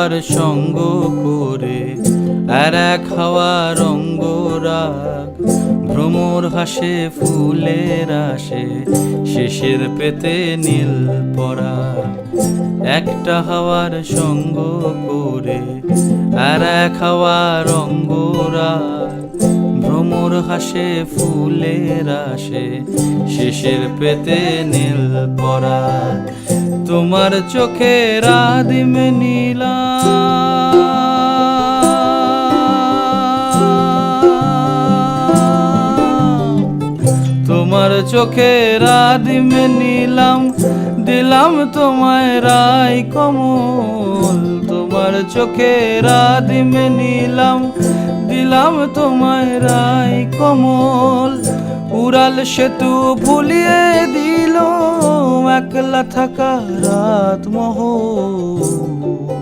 হাওয়ার সঙ্গ করে আর এক হাওয়ার অঙ্গরাগ, ভ্রমর হাসে ফুলের আসে শেষের পেতে নীল পরাগ। একটা হাওয়ার সঙ্গ করে আর এক হাওয়ার অঙ্গরাগ, ভ্রমর হাসে ফুলের আসে শেষের পেতে নীল পরাগ। তোমার চোখের আদিম নীলা তোমার চোখের আদিম নিলাম, দিলাম তোমায় রায় কমল। তোমার চোখের আদিম নিলাম, দিলাম তোমায় রায় কমল। উড়াল সেতু ভুলিয়ে দিল একলা থাকা রাত মহল।